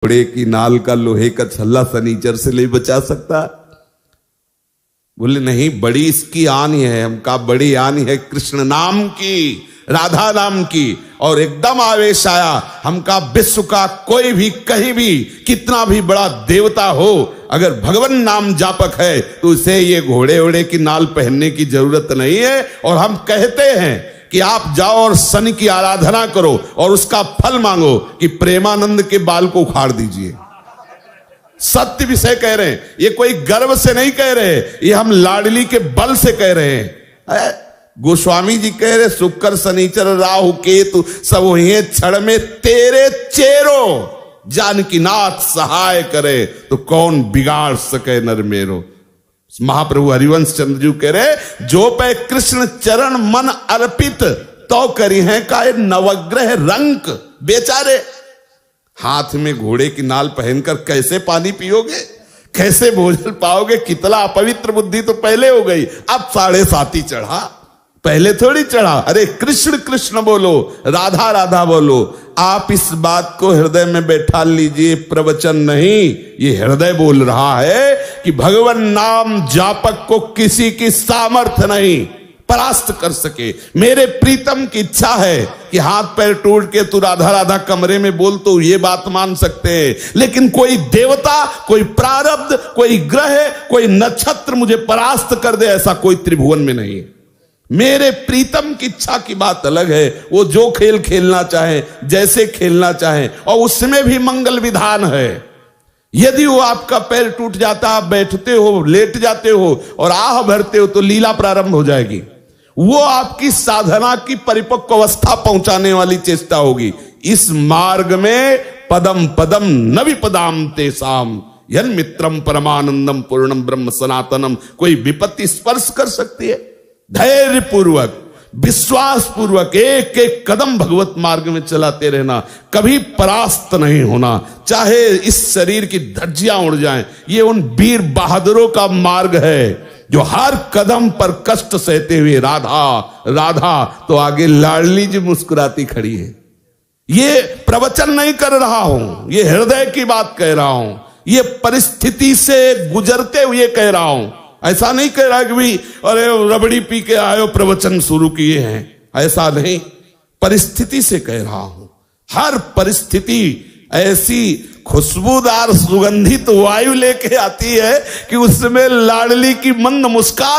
घोड़े की नाल का लोहे का छल्ला सनीचर से नहीं बचा सकता। बोले नहीं, बड़ी इसकी आनी है। हम कहा बड़ी आनी है कृष्ण नाम की, राधा नाम की। और एकदम आवेश आया। हम कहा विश्व का कोई भी कहीं भी कितना भी बड़ा देवता हो, अगर भगवान नाम जापक है तो उसे ये घोड़े ओड़े की नाल पहनने की जरूरत नहीं है। और हम कहते हैं कि आप जाओ और शनि की आराधना करो और उसका फल मांगो कि प्रेमानंद के बाल को उखाड़ दीजिए। सत्य विषय कह रहे हैं, ये कोई गर्व से नहीं कह रहे, ये हम लाडली के बल से कह रहे हैं। गोस्वामी जी कह रहे शुक्र शनिचर राहु केतु सब वही क्षण में तेरे चेरो, जानकी नाथ सहाय करे तो कौन बिगाड़ सके नर मेरो। महाप्रभु हरिवंश चंद्र जी कह रहे जो पे कृष्ण चरण मन अर्पित तो करी है का नवग्रह रंक। बेचारे हाथ में घोड़े की नाल पहनकर कैसे पानी पियोगे, कैसे भोजन पाओगे। कितना अपवित्र बुद्धि तो पहले हो गई, अब 7.5 चढ़ा, पहले थोड़ी चढ़ा। अरे कृष्ण कृष्ण बोलो, राधा राधा बोलो। आप इस बात को हृदय में बैठा लीजिए, प्रवचन नहीं, ये हृदय बोल रहा है कि भगवान नाम जापक को किसी की सामर्थ्य नहीं परास्त कर सके। मेरे प्रीतम की इच्छा है कि हाथ पैर टूट के तू राधा राधा कमरे में बोल तो ये बात मान सकते हैं, लेकिन कोई देवता, कोई प्रारब्ध, कोई ग्रह, कोई नक्षत्र मुझे परास्त कर दे, ऐसा कोई त्रिभुवन में नहीं। मेरे प्रीतम की इच्छा की बात अलग है। वो जो खेल खेलना चाहे, जैसे खेलना चाहे, और उसमें भी मंगल विधान है। यदि वो आपका पैर टूट जाता, आप बैठते हो, लेट जाते हो और आह भरते हो तो लीला प्रारंभ हो जाएगी। वो आपकी साधना की परिपक्व अवस्था पहुंचाने वाली चेष्टा होगी। इस मार्ग में पदम पदम न विपदाम तेसाम यन मित्रम परमानंदम पूर्णम ब्रह्म सनातनम। कोई विपत्ति स्पर्श कर सकती है? धैर्य पूर्वक, विश्वास पूर्वक एक एक कदम भगवत मार्ग में चलाते रहना, कभी परास्त नहीं होना। चाहे इस शरीर की धज्जियां उड़ जाएं, ये उन वीर बहादुरों का मार्ग है जो हर कदम पर कष्ट सहते हुए राधा राधा तो आगे लाडली जी मुस्कुराती खड़ी है। ये प्रवचन नहीं कर रहा हूं, ये हृदय की बात कह रहा हूं, ये परिस्थिति से गुजरते हुए कह रहा हूं। ऐसा नहीं कह रहा कि भी अरे रबड़ी पी के आयो प्रवचन शुरू किए हैं, ऐसा नहीं, परिस्थिति से कह रहा हूं। हर परिस्थिति ऐसी खुशबूदार सुगंधित वायु लेके आती है कि उसमें लाडली की मंद मुस्कान